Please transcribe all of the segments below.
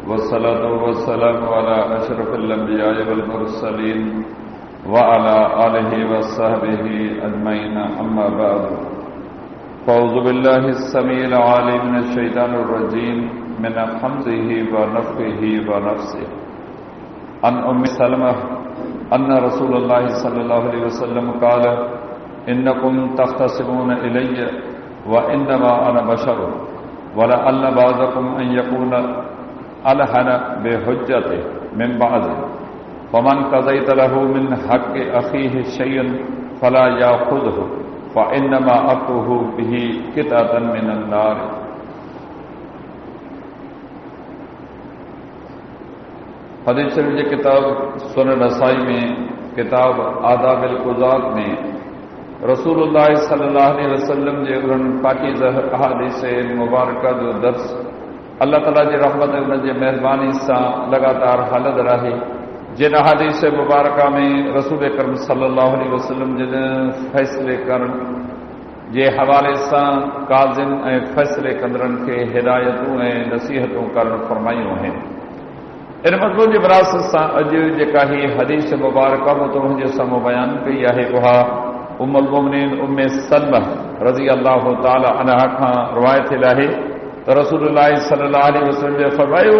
वस्सलातु वस्सलामु अला अशरफिल अंबिया'i वल मुरसलीन व अला आलिहि व सहबिहि अजमईन अम्मा बाद। फ़अऊज़ु बिल्लाहिस समीइल अलीम मिनश शैतानिर रजीम मिन हम्ज़िहि व नफ़्ख़िहि व नफ़्सिहि। अन उम्मि सलमा अन्ना रसूलुल्लाह सल्लल्लाहु अलैहि वसल्लम क़ाल इन्नकुम तख़्तसिमून इलय्य व इन्नमा अना बशर वलअल्ल बअज़कुम अन यकून अलहन बिहुज्जति मिन बअज़ फमन क़ज़यत लहु मिन हक़्क़ि अख़ीहि शयअन फला याख़ुज़हु फ़इन्नमा अक़्तुहु बिही क़ितअतन मिनन नार। हदीस शरीफ जी किताब सुनन नसाई में किताब आदाबिल क़ुज़ात में रसूलुल्लाह सल्लल्लाहु अलैहि वसल्लम जे उन्हनि पाकीज़ह अहादीस मुबारका जो दर्स अल्लाह ताला जी रहमत उन जे मेहरबानी सां लगातार हलंदड़ रहे। जिन अहादीस मुबारका में रसूल अकरम सल्लल्लाहु अलैहि वसल्लम जिन फ़ैसिले करण जे हवाले सां काज़िन ऐं फ़ैसिले कंदड़नि खे हिदायतूं ऐं नसीहतूं करण फरमायूं आहिनि। इन मज़मून जे मुनासिब सां अॼु जेका ही हदीस मुबारका मूं तव्हांजे साम्हूं बयानु कई आहे उहा उम्मुल मोमिनीन उम्मे सलमा रज़ी अल्लाह ताला अन्हा खां रिवायत थियल आहे त रसूलुल्लाह सल्लल्लाहु अलैहि वसल्लम जे फरमायो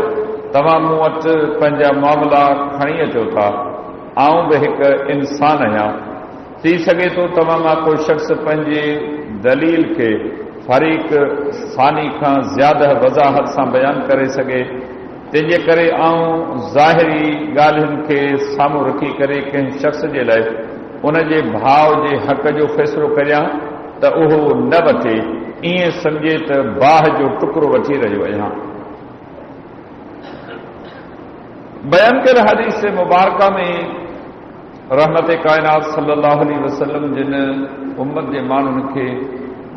तव्हां मूं वटि पंहिंजा मामला खणी अचो था, आऊं बि हिकु इंसान आहियां। थी सघे थो तव्हां मां को शख़्स पंहिंजे दलील खे फरीक़ सानी खां ज़्यादा वज़ाहत सां बयानु करे सघे, तंहिंजे करे आऊं ज़ाहिरी ॻाल्हियुनि खे साम्हूं रखी करे कंहिं शख़्स जे लाइ उन जे भाव जे हक़ जो फ़ैसिलो करियां त उहो न वठे, ईअं सम्झे त बाहि जो टुकड़ो वठी रहियो आहियां। बयान कयल हदीस मुबारका में रहमत कायनात सल्लल्लाहु अलैहि वसल्लम जिन उम्मत जे माण्हुनि खे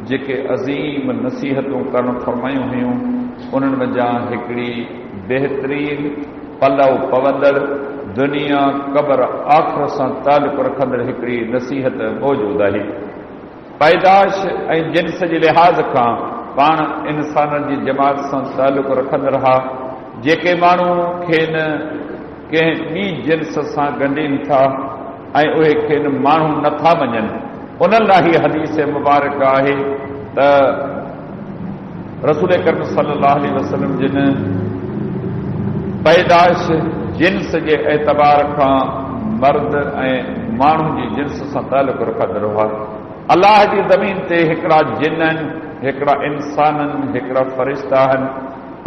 जेके अज़ीम नसीहतूं करण फरमायूं हुयूं उन्हनि वञा हिकिड़ी बेहतरीन पलव पवंदड़ दुनिया क़ब्र आख़िर सां तालुक़ रखंदड़ हिकिड़ी नसीहत मौजूदु आहे। पैदाश ऐं जिन्स जे लिहाज़ खां पाण इंसाननि जी जमात सां तालुक़ रखंदड़ हा। जेके माण्हू खेनि कंहिं ॿी जिन्स सां ॻंढीनि था ऐं उहे खेनि माण्हू नथा मञनि, उन्हनि लाइ हीअ हदीस मुबारक आहे त रसूल अकरम सल्लल्लाहु अलैहि वसल्लम जिन पैदाश जिन्स जे एतबार खां मर्द ऐं माण्हू जी जिन्स सां तालुक़ रखंदड़ हुआ। अलाह जी ज़मीन ते हिकिड़ा जिन आहिनि, हिकिड़ा इंसान आहिनि, हिकिड़ा फ़रिश्ता आहिनि।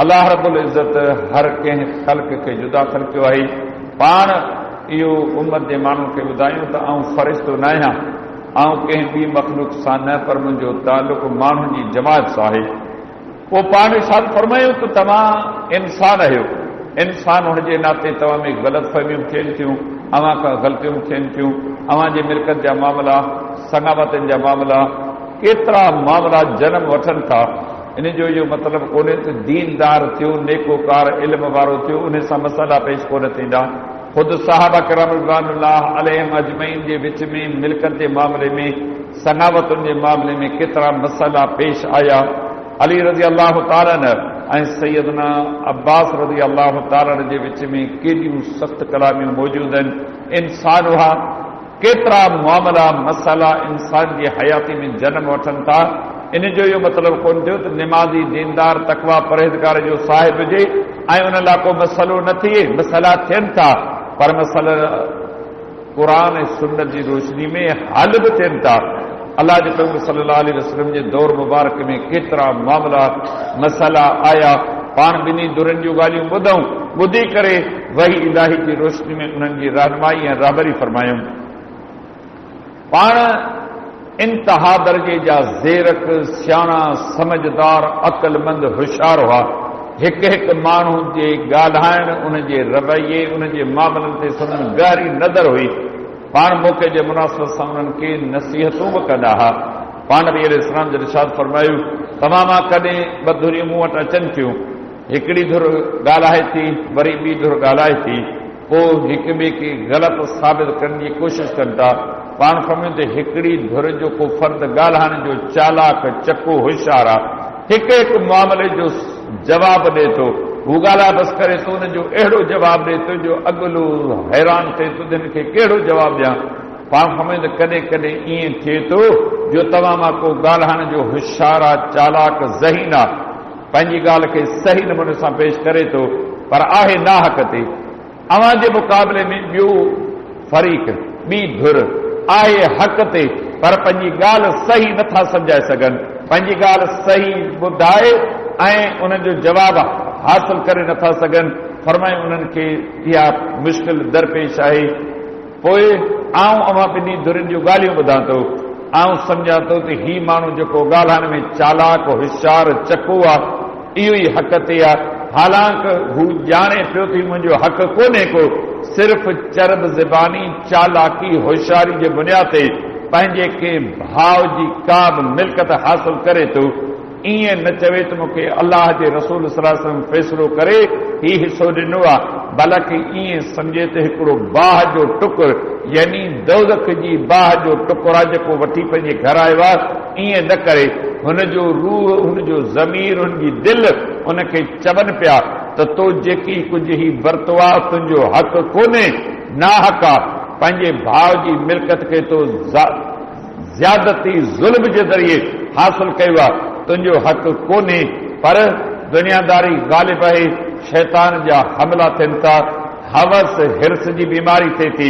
अलाह रब्बुल इज़्ज़त हर कंहिं ख़ल्क़ खे जुदा ख़ल्क़ियो आहे। पाण इहो उम्मत जे माण्हुनि खे ॿुधायूं त आऊं फ़रिश्तो न आहियां, आऊं कंहिं ॿी मख़लूक़ सां न, पर मुंहिंजो तालुक़ माण्हुनि जी जमात सां आहे। पोइ पाण इरशाद फरमायूं त तव्हां इंसान आहियो, इंसान हुअण जे नाते तव्हां में ग़लतफ़हमियूं थियनि थियूं, अव्हां खां ग़लतियूं थियनि थियूं, अव्हां जे मिल्कत जा मामला, सगावतनि जा मामला, केतिरा मामला जनम वठनि था। इन जो इहो मतिलबु कोन्हे त दीनदार थियो, नेकोकार इल्म वारो थियो, उन सां मसइला पेश कोन थींदा। ख़ुदि सहाबा किराम रिज़वानुल्लाह अलैहिम अजमईन जे विच में मिल्कत जे मामले में, सगावतुनि जे मामले में केतिरा मसइला पेश आया। अली रज़ी अल्लाह ताला ऐं सैयदना अब्बास रज़ी अल्लाह ताला जे विच में केॾियूं सख़्त कलामियूं मौजूदु आहिनि। इंसान हुआ, केतिरा मामला मसइला इंसान जी हयाती में जनम वठनि था। इन जो इहो मतिलबु कोन थियो त निमाज़ी दीनदार तक़वा परहेज़गार जो साहिब हुजे ऐं उन लाइ को मसइलो न थिए। मसइला थियनि था, पर मसइला क़ुर ऐं सुन्नत जी रोशनी में हल बि थियनि था। अलाह जे पैगंबर सल्लल्लाहु अलैहि वसल्लम जे दौर मुबारक में केतिरा मामला मसइला आया। पाण ॿिन्ही दुरनि जूं ॻाल्हियूं ॿुधूं, ॿुधी करे वही इलाही जी रोशनी में उन्हनि जी रहनुमाई ऐं रहबरी फरमायूं। पाण इंतहा दर्जे जा ज़ेरक, सियाणा, समझदार, अक़लमंद, होशियार हुआ। हिकु हिकु माण्हू जे ॻाल्हाइण, उन जे रवैये, उन जे मामलनि ते संदन गहरी नज़र हुई। पाण मौक़े जे मुनासिबत सां उन्हनि खे नसीहतूं बि कंदा हुआ। पाण नबी अलैहिस्सलाम जो इरशाद फरमायो, तव्हां मां कॾहिं ॿ धुरियूं मूं वटि अचनि थियूं, हिकिड़ी धुर ॻाल्हाए थी, वरी ॿी धुर ॻाल्हाए थी, पोइ हिक ॿिए खे ग़लति साबित करण जी कोशिशि कनि था। पाण फरमायूं त हिकिड़ी धुर जो को फ़र्द ॻाल्हाइण जो चालाक, चको, होशियार आहे, हिकु हिकु मामले जो जवाब ॾे थो, हू ॻाल्हाए बसि करे तो उनजो अहिड़ो जवाबु ॾे तुंहिंजो अॻिलो हैरान थिए तुंहिंजे खे कहिड़ो जवाबु ॾियां। पाण खमे त कॾहिं कॾहिं ईअं थिए थो जो तव्हां मां को ॻाल्हाइण जो होशियार आहे, चालाक, ज़हीन आहे, पंहिंजी ॻाल्हि खे सही नमूने सां पेश करे थो, पर आहे नाहक ते। अव्हां जे मुक़ाबले में ॿियो फरीक़, ॿी धुर आहे हक़ ते, पर पंहिंजी ॻाल्हि सही नथा सम्झाए सघनि, पंहिंजी ॻाल्हि सही ॿुधाए ऐं उनजो जवाबु हासिल करे नथा सघनि। फरमाए उन्हनि खे इहा मुश्किल दरपेश आहे। पोइ आऊं अव्हां ॿिन्ही धुरियुनि जूं ॻाल्हियूं ॿुधां थो। आऊं सम्झां थो त ही माण्हू जेको ॻाल्हाइण में चालाक, होशियार, चको आहे, इहो ई हक़ ते आहे। हालांकि हू ॼाणे पियो थी मुंहिंजो हक़ कोन्हे को, सिर्फ़ चरब ज़बानी, चालाकी, होशियारी जे बुनियाद ते पंहिंजे के भाव जी का बि मिल्कत हासिल करे थो। ईअं न चवे त मूंखे अलाह जे रसूल सल्लल्लाहु अलैहि वसल्लम फ़ैसिलो करे ही हिसो ॾिनो आहे, बल्कि ईअं सम्झे त हिकिड़ो बाहि जो टुकुर, यानी दोज़ख जी बाहि जो टुकुर आहे जेको वठी पंहिंजे घर आयो आहे। ईअं न करे हुनजो रूह, हुनजो ज़मीर, हुनजी दिलि उनखे चवनि पिया त तो जेकी कुझु ही वरितो आहे तुंहिंजो हक़ कोन्हे, नाहक आहे, पंहिंजे भाउ जी मिल्कत खे तो ज़्यादती ज़ुल्म जे ज़रिए हासिल कयो आहे, तुंहिंजो हक़ कोन्हे। पर दुनियादारी ग़ालिब आहे, शैतान जा हमला थियनि था, हवस हिर्स जी बीमारी थिए थी,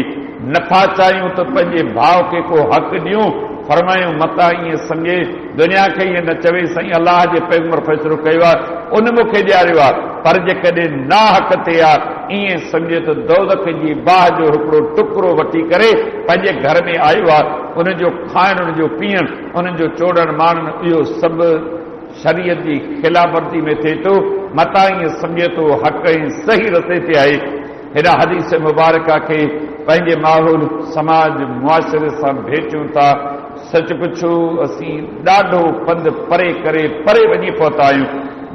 नथा चाहियूं त पंहिंजे भाउ खे को हक़ ॾियूं। फरमायूं मता ईअं सम्झे, दुनिया खे ईअं न चवे साईं अलाह जे पैगंबर फ़ैसिलो कयो आहे, उन मूंखे ॾियारियो आहे, पर जेकॾहिं नाहक ते आहे ईअं सम्झे त दोज़ख जी बाहि जो हिकिड़ो टुकड़ो वठी करे पंहिंजे घर में आयो आहे, उनजो खाइण, उनजो पीअण, उनजो चोड़ण माणण, इहो सभु शरीयत जी ख़िलाफ़वर्जी में थिए थो। मता ईअं सम्झे थो हक़ ऐं सही रस्ते ते आहे। हिन हदीस मुबारका खे पंहिंजे माहौल, समाज, मुआशिरे सां भेटियूं था। सच पुछो असीं ॾाढो पंधु परे करे परे वञी पहुता आहियूं।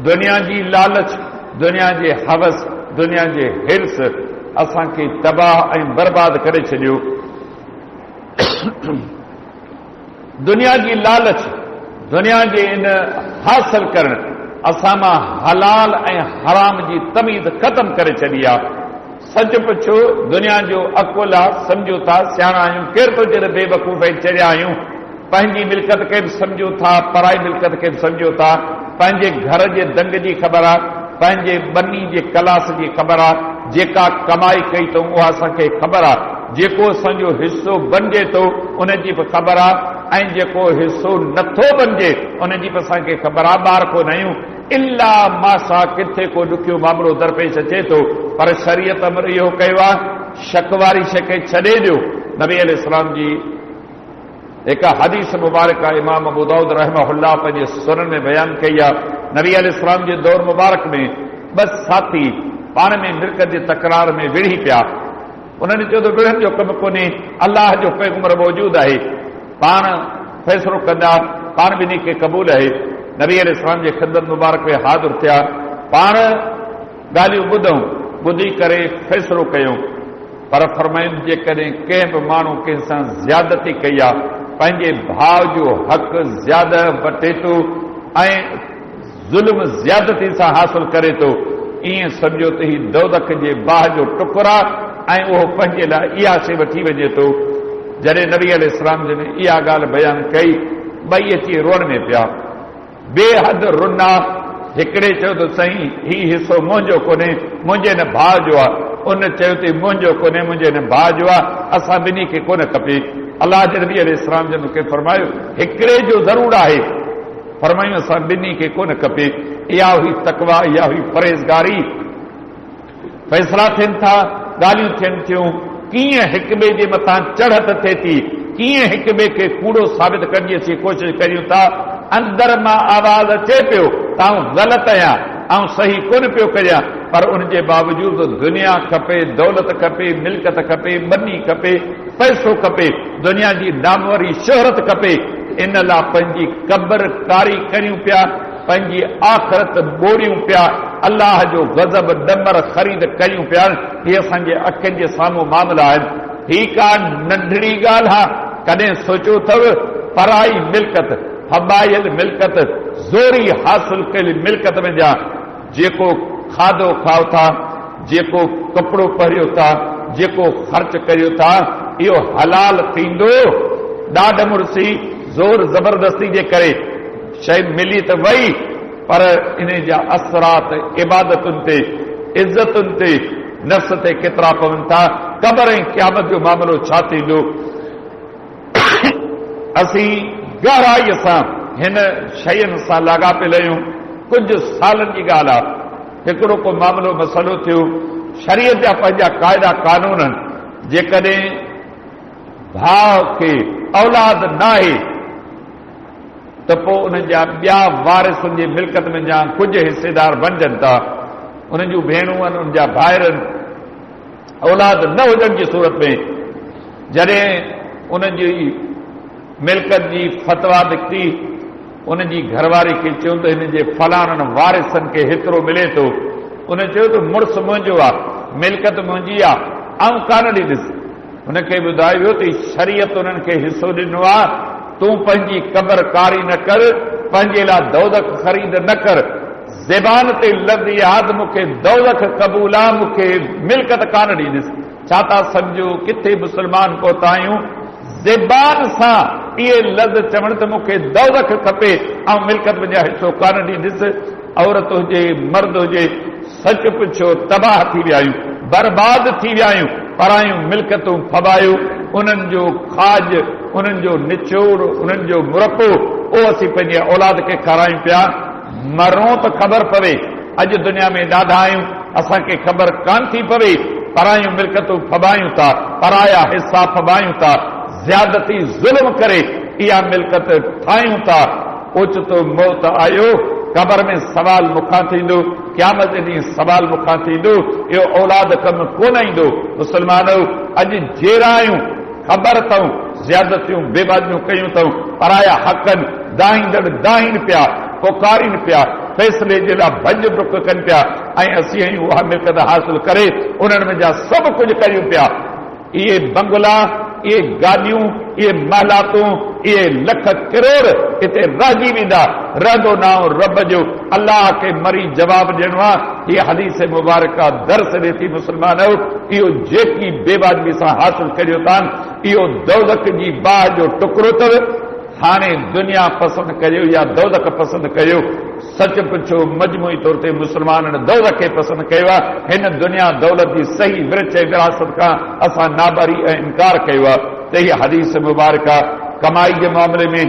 दुनिया जी लालच, दुनिया जे हवस, दुनिया जे हिर्स असांखे तबाह ऐं बर्बाद करे छॾियो। दुनिया जी लालच, दुनिया जे इन हासिल करण असां मां हलाल ऐं हराम जी तमीज़ ख़तम करे छॾी आहे। सच पुछो दुनिया जो अकुल आहे, सम्झो था सियाणा आहियूं, केर थो चए बेवकूफ़ चरिया आहियूं। पंहिंजी मिल्कत खे बि सम्झो था, पराई मिल्कत खे बि सम्झो था, पंहिंजे घर जे दंग जी ख़बर आहे, पंहिंजे बनी जे कलास जी ख़बर आहे, जेका कमाई कई अथऊं उहा असांखे ख़बर आहे, जेको असांजो हिसो बणिजे थो उनजी बि ख़बर आहे, ऐं जेको हिसो नथो बणिजे उनजी बि असांखे ख़बर आहे। ॿार कोन आहियूं, इला मासा किथे को ॾुखियो मामिलो दरपेश अचे थो, पर शरीयत अमर इहो कयो आहे, शक वारी शइ खे छॾे ॾियो। नबी अलैहिस्सलाम जी हिकु हदीस मुबारक आहे, इमाम अबू दाऊद रहमहुल्लाह पंहिंजे सुनन में बयानु कई आहे। नबी अलैहिस्सलाम जे दौर मुबारक में ॿ साथी पाण में मिल्कत जे तकरार में विढ़ी पिया। उन्हनि चयो त विढ़नि जो कमु कोन्हे, अलाह जो पैगंबर मौजूदु आहे, पाण फ़ैसिलो कंदा, पाण ॿिन्ही खे क़बूल आहे। नबी अलैहिस्सलाम जे ख़िदमत मुबारक में हाज़िर थिया, पाण ॻाल्हियूं ॿुधूं, ॿुधी करे फ़ैसिलो कयूं। पर फरमाइनि जेकॾहिं कंहिं बि माण्हू कंहिं सां ज़्यादती कई आहे, पंहिंजे भाउ जो हक़ ज़्यादा वठे थो ऐं ज़ुल्म ज़्यादती सां हासिल करे थो, ईअं सम्झो त ही दोज़ख जे बाहि जो टुकुर आहे ऐं उहो पंहिंजे लाइ इहा शइ वठी वञे थो। जॾहिं नबी अलैहिस्सलाम जिन इहा ॻाल्हि बयानु कई, ॿई अची रोअण में पिया, बेहद रुना। हिकिड़े चयो त साईं ही हिसो मुंहिंजो कोन्हे, मुंहिंजे न भाउ जो आहे। उन चयो त मुंहिंजो कोन्हे, मुंहिंजे न भाउ जो आहे, असां ॿिन्ही खे कोन खपे। अलाह जे नबी अलैहिस्सलाम जन खे फरमायो हिकिड़े जो ज़रूरु आहे, फरमायूं असां ॿिन्ही खे कोन खपे। इहा हुई तक़वा, इहा हुई परहेज़गारी। फ़ैसिला थियनि था, ॻाल्हियूं थियनि थियूं, कीअं हिक ॿिए जे मथां चढ़त थिए थी, कीअं हिक ॿिए खे कूड़ो साबित करण जी असीं कोशिशि करियूं था। अंदर मां आवाज़ अचे पियो त आऊं ग़लति आहियां, आऊं सही कोन पियो करियां, पर उनजे बावजूदि दुनिया खपे, दौलत खपे, मिल्कत खपे, बनी खपे, पैसो खपे, दुनिया जी नामवरी शोहरत खपे। इन लाइ पंहिंजी क़ब्र कारी करियूं पिया, पंहिंजी आख़िरत ॿोड़ियूं पिया, अलाह जो गज़ब डंबर ख़रीद करियूं पिया। हीअ असांजे अखियुनि जे साम्हूं मामला आहिनि। ही का नंढड़ी ॻाल्हि आहे? कॾहिं सोचियो अथव पराई मिल्कत, फबाइल मिल्कत, ज़ोरी हासिल कयल मिल्कत में जा जेको खाधो खाओ था, जेको कपिड़ो पहिरियो था, जेको ख़र्च करियो था, इहो हलाल थींदो। ॾाढ मुड़सी ज़ोर ज़बरदस्ती जे करे शइ मिली त वई, पर इन जा असरात इबादतुनि ते, इज़तुनि ते, नफ़्स ते केतिरा पवनि था। क़ब्र ऐं क़यामत जो मामिलो छा थींदो? असीं गहराईअ सां हिन शयुनि सां लाॻापियल आहियूं। कुझु सालनि जी ॻाल्हि आहे, हिकिड़ो को मामिलो मसइलो थियो। शरीयत जा पंहिंजा क़ाइदा कानून आहिनि। जेकॾहिं भाउ खे औलाद न आहे त पोइ उन्हनि जा ॿिया वारिसुनि जी मिल्कत में जा कुझु हिसेदार बणजनि था। उन्हनि जूं भेणूं आहिनि, उन्हनि जा भाइर आहिनि। औलाद न हुजण जी सूरत में जॾहिं उन्हनि जी मिल्कत जी फतवा निकिती, उनजी घरवारी खे चयो त हिन जे फलाणनि वारिसनि खे हेतिरो मिले थो। उन चयो त मुड़ुसु मुंहिंजो आहे, मिल्कत मुंहिंजी आहे, ऐं कान ॾिस। हुनखे ॿुधायो वियो त शरीयत उन्हनि खे हिसो ॾिनो आहे। तूं पंहिंजी क़बर कारी न कर, पंहिंजे लाइ दौलत ख़रीद न कर। ज़बान ते लफ़्ज़ यादि, मूंखे दौलत क़बूल आहे, मूंखे मिल्कत कान ॾींदुसि। छा था सम्झो किथे मुस्लमान पहुता आहियूं? ज़बान सां इहे लफ़्ज़ चवण त मूंखे दौलत खपे ऐं मिल्कत मुंहिंजा हिसो कान ॾींदुसि। औरत हुजे मर्द हुजे, सच पुछो तबाह थी विया आहियूं, बर्बाद थी विया आहियूं। परायूं मिल्कतूं फबायूं, उन्हनि जो खाज, उन्हनि जो निचोड़, उन्हनि जो मुरपो, उहो असीं पंहिंजे औलाद खे खारायूं पिया। मरूं त ख़बर पवे। अॼु दुनिया में ॾाढा आहियूं, असांखे ख़बर कान थी पवे। परायूं मिल्कतूं फबायूं था, पराया हिसा फबायूं था, ज़्यादती ज़ुल्म करे इहा मिल्कत ठाहियूं था। ओचितो मौत आयो, क़बर में सवाल मूंखां थींदो, क़यामत ॾींहुं सवाल मूंखां थींदो। इहो औलाद कमु कोन ईंदो। मुस्लमानो, अॼु जहिड़ा आहियूं, ख़बर अथऊं ज़्यादतियूं बेबादियूं कयूं अथऊं, पराया हक़नि दाहींदड़ दाहीन पिया, पोकारीनि पिया, फ़ैसिले जे लाइ भॼ डुक कनि पिया, ऐं असीं आहियूं उहा मिल्कत हासिल करे उन्हनि में जा सभु कुझु कयूं पिया। इहे बंगला, इहे गाॾियूं, इहे महलातूं, इहे लख किरोड़ हिते रहिजी वेंदा। रहंदो नाओ रब जो, अलाह खे मरी जवाब ॾियणो आहे। हीअ हदीस मुबारका दर्स ॾे थी मुस्लमानो, इहो जेकी बेबादगी सां हासिल करियो था, इहो दौलत जी बाहि जो टुकड़ो अथव। हाणे दुनिया पसंदि करियो या दौलत पसंदि करियो, सच पुछो मजमूई तौर ते मुस्लमाननि दौलत खे पसंदि कयो आहे। हिन दुनिया दौलत जी सही विरच ऐं विरासत खां असां नाबारी ऐं इनकार कयो आहे। त हीअ हदीस मुबारका कमाई जे मामले में,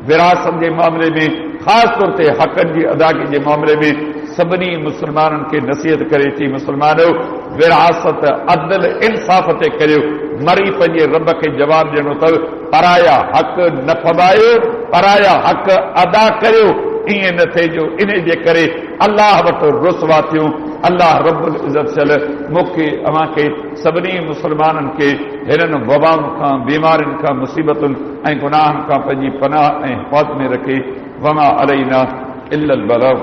विरासत जे मामले में, ख़ासि तौर ते हक़नि जी अदायगी जे मामले में सभिनी मुस्लमाननि खे नसीहत करे थी। मुस्लमानो, विरासत अदल इंसाफ़ ते करियो। मरी पंहिंजे रब खे जवाब ॾियणो अथव। पराया हक़ न फबायो, पराया हक़ अदा करियो। ईअं न थिए जो इन जे करे अलाह वटि रुसवा थियूं। अलाह रब्बुल इज़्ज़त चल मूंखे अव्हांखे सभिनी मुस्लमाननि खे हिननि वबाउनि खां, बीमारियुनि खां, मुसीबतुनि ऐं गुनाहनि खां पंहिंजी पनाह ऐं हिफ़ाज़त में रखे। वमा अलैना इल्लल बलाग।